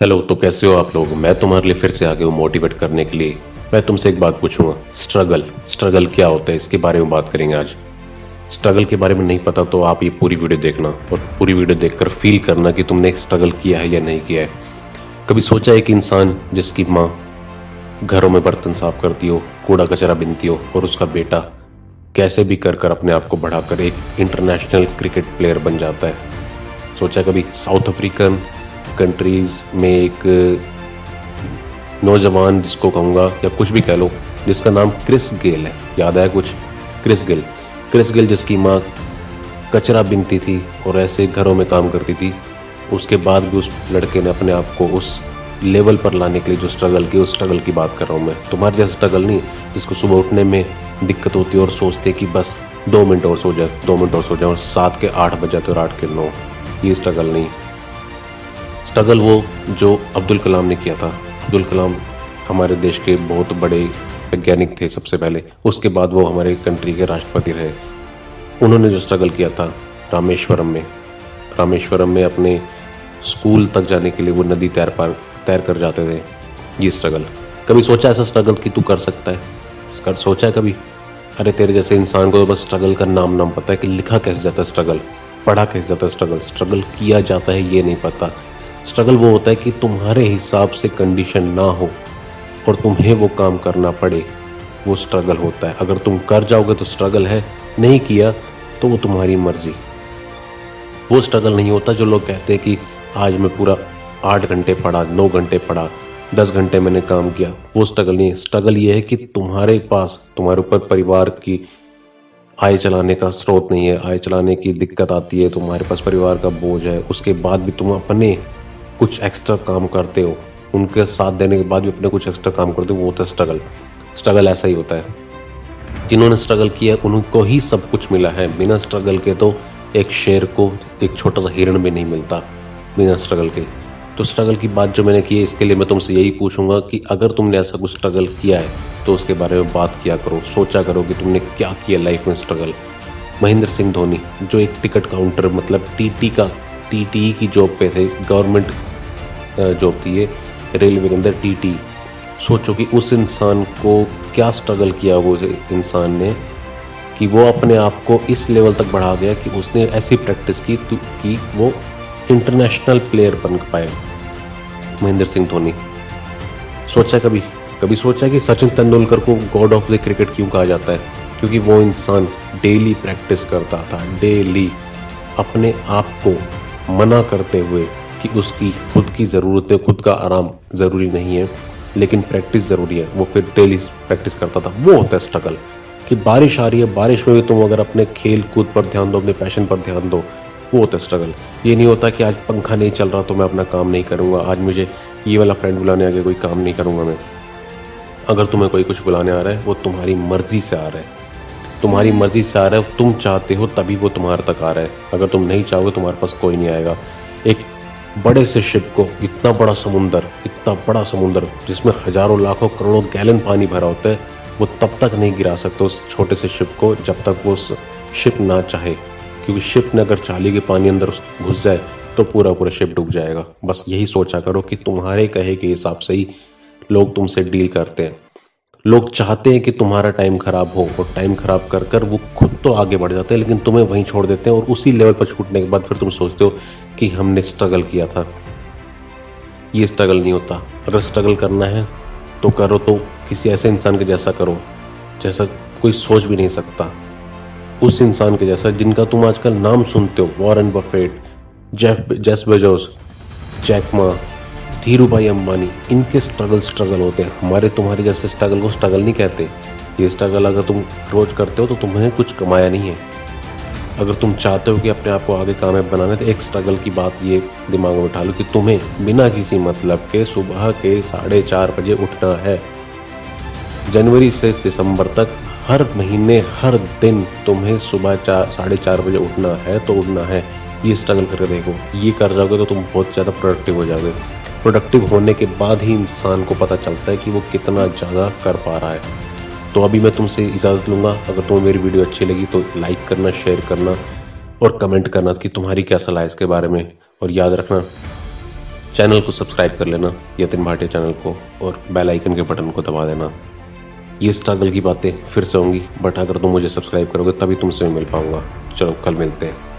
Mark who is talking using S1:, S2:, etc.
S1: Hello, तो कैसे हो आप लोग। मैं तुम्हारे लिए फिर से आ गया हूँ मोटिवेट करने के लिए। मैं तुमसे एक बात पूछूंगा, स्ट्रगल स्ट्रगल क्या होता है, इसके बारे में बात करेंगे आज। स्ट्रगल के बारे में नहीं पता तो आप ये पूरी वीडियो देखना और पूरी वीडियो देखकर फील करना कि तुमने स्ट्रगल किया है या नहीं किया है। कभी सोचा है कि इंसान जिसकी माँ घरों में बर्तन साफ करती हो, कूड़ा कचरा बिनती हो, और उसका बेटा कैसे भी कर कर अपने आप को बढ़ाकर एक इंटरनेशनल क्रिकेट प्लेयर बन जाता है। सोचा कभी साउथ अफ्रीकन कंट्रीज में एक नौजवान, जिसको कहूँगा या कुछ भी कह लो, जिसका नाम क्रिस गेल है, याद आया कुछ? क्रिस गेल जिसकी माँ कचरा बिनती थी और ऐसे घरों में काम करती थी, उसके बाद भी उस लड़के ने अपने आप को उस लेवल पर लाने के लिए जो स्ट्रगल की, उस स्ट्रगल की बात कर रहा हूँ मैं। तुम्हारे जैसा स्ट्रगल नहीं जिसको सुबह उठने में दिक्कत होती है और सोचते कि बस 2 मिनट और सो जाए, 2 मिनट और सो जाए, और 7 के 8 बज जाते और 8 के 9। ये स्ट्रगल नहीं। स्ट्रगल वो जो अब्दुल कलाम ने किया था। अब्दुल कलाम हमारे देश के बहुत बड़े वैज्ञानिक थे सबसे पहले, उसके बाद वो हमारे कंट्री के राष्ट्रपति रहे। उन्होंने जो स्ट्रगल किया था रामेश्वरम में अपने स्कूल तक जाने के लिए वो नदी तैर कर जाते थे। ये स्ट्रगल, कभी सोचा ऐसा स्ट्रगल कि तू कर सकता है? सोचा है कभी? अरे तेरे जैसे इंसान को तो बस स्ट्रगल का नाम पता है कि लिखा कैसे जाता है स्ट्रगल, पढ़ा कैसे जाता है स्ट्रगल, स्ट्रगल किया जाता है ये नहीं पता। स्ट्रगल वो होता है कि तुम्हारे हिसाब से कंडीशन ना हो और तुम्हें वो काम करना पड़े, वो स्ट्रगल होता है। अगर तुम कर जाओगे तो स्ट्रगल है, नहीं किया तो वो तुम्हारी मर्जी। वो स्ट्रगल नहीं होता जो लोग कहते हैं कि आज मैं पूरा 8 घंटे पढ़ा, 9 घंटे पढ़ा, 10 घंटे मैंने काम किया। वो स्ट्रगल नहीं है। स्ट्रगल ये है कि तुम्हारे पास, तुम्हारे ऊपर परिवार की आय चलाने का स्रोत नहीं है, आय चलाने की दिक्कत आती है, तुम्हारे पास परिवार का बोझ है, उसके बाद भी तुम अपने कुछ एक्स्ट्रा काम करते हो, उनके साथ देने के बाद भी अपने कुछ एक्स्ट्रा काम करते हो, वो होता है स्ट्रगल। स्ट्रगल ऐसा ही होता है। जिन्होंने स्ट्रगल किया उनको ही सब कुछ मिला है। बिना स्ट्रगल के तो एक शेर को एक छोटा सा हिरण भी नहीं मिलता, बिना स्ट्रगल के। तो स्ट्रगल की बात जो मैंने की है, इसके लिए मैं तुमसे यही पूछूंगा कि अगर तुमने ऐसा कुछ स्ट्रगल किया है तो उसके बारे में बात किया करो, सोचा करो कि तुमने क्या किया लाइफ में स्ट्रगल। महेंद्र सिंह धोनी जो एक टिकट काउंटर, मतलब टीटी की जॉब पे थे, गवर्नमेंट जॉब थी ये, रेलवे के अंदर टीटी। सोचो कि उस इंसान को क्या स्ट्रगल किया वो इंसान ने, कि वो अपने आप को इस लेवल तक बढ़ा गया कि उसने ऐसी प्रैक्टिस की कि वो इंटरनेशनल प्लेयर बन पाए। महेंद्र सिंह धोनी। सोचा कभी सोचा कि सचिन तेंदुलकर को गॉड ऑफ द क्रिकेट क्यों कहा जाता है? क्योंकि वो इंसान डेली प्रैक्टिस करता था, डेली अपने आप को मना करते हुए कि उसकी खुद की ज़रूरतें, खुद का आराम ज़रूरी नहीं है, लेकिन प्रैक्टिस ज़रूरी है। वो फिर डेली प्रैक्टिस करता था। वो होता है स्ट्रगल। कि बारिश आ रही है, बारिश में भी तुम अगर अपने खेल कूद पर ध्यान दो, अपने पैशन पर ध्यान दो, वो होता है स्ट्रगल। ये नहीं होता कि आज पंखा नहीं चल रहा तो मैं अपना काम नहीं करूँगा, आज मुझे ये वाला फ्रेंड बुलाने आ गया, कोई काम नहीं करूँगा मैं। अगर तुम्हें कोई कुछ बुलाने आ रहा है, वो तुम्हारी मर्जी से आ रहा है, तुम्हारी मर्जी से आ रहा है, तुम चाहते हो तभी वो तुम्हारे तक आ रहा है। अगर तुम नहीं चाहोगे तुम्हारे पास कोई नहीं आएगा। एक बड़े से शिप को, इतना बड़ा समुंदर जिसमें हजारों लाखों करोड़ों गैलन पानी भरा होता है, वो तब तक नहीं गिरा सकते उस छोटे से शिप को जब तक वो शिप ना चाहे। क्योंकि शिप ने अगर चाली के पानी अंदर घुस जाए तो पूरा शिप डूब जाएगा। बस यही सोचा करो कि तुम्हारे कहे के हिसाब से ही लोग तुमसे डील करते हैं। लोग चाहते हैं कि तुम्हारा टाइम खराब हो, और टाइम खराब कर कर वो खुद तो आगे बढ़ जाते हैं लेकिन तुम्हें वहीं छोड़ देते हैं। और उसी लेवल पर छूटने के बाद फिर तुम सोचते हो कि हमने स्ट्रगल किया था। ये स्ट्रगल नहीं होता। अगर स्ट्रगल करना है तो करो, तो किसी ऐसे इंसान के जैसा करो जैसा कोई सोच भी नहीं सकता, उस इंसान के जैसा जिनका तुम आजकल नाम सुनते हो, Warren Buffett, Jeff Bezos, Jack Ma, Dhiru भाई अंबानी। इनके स्ट्रगल होते हैं। हमारे तुम्हारे जैसे स्ट्रगल को स्ट्रगल नहीं कहते। ये स्ट्रगल अगर तुम रोज करते हो तो तुम्हें कुछ कमाया नहीं है। अगर तुम चाहते हो कि अपने आप को आगे कामयाब बनाना, तो एक स्ट्रगल की बात ये दिमाग में उठा लो कि तुम्हें बिना किसी मतलब के सुबह के 4:30 बजे उठना है। जनवरी से दिसंबर तक हर महीने, हर दिन तुम्हें सुबह 4:30 बजे उठना है तो उठना है। ये स्ट्रगल करके देखो। ये कर जाओगे तो तुम बहुत ज़्यादा प्रोडक्टिव हो जाओगे। प्रोडक्टिव होने के बाद ही इंसान को पता चलता है कि वो कितना ज़्यादा कर पा रहा है। तो अभी मैं तुमसे इजाज़त लूँगा। अगर तुम्हें मेरी वीडियो अच्छी लगी तो लाइक करना, शेयर करना और कमेंट करना कि तुम्हारी क्या सलाह है इसके बारे में। और याद रखना, चैनल को सब्सक्राइब कर लेना, यतिन भाटिया चैनल को, और बेल आइकन के बटन को दबा देना। ये स्ट्रगल की बातें फिर से होंगी, बट अगर तुम मुझे सब्सक्राइब करोगे तभी तुमसे मैं मिल पाऊंगा। चलो कल मिलते हैं।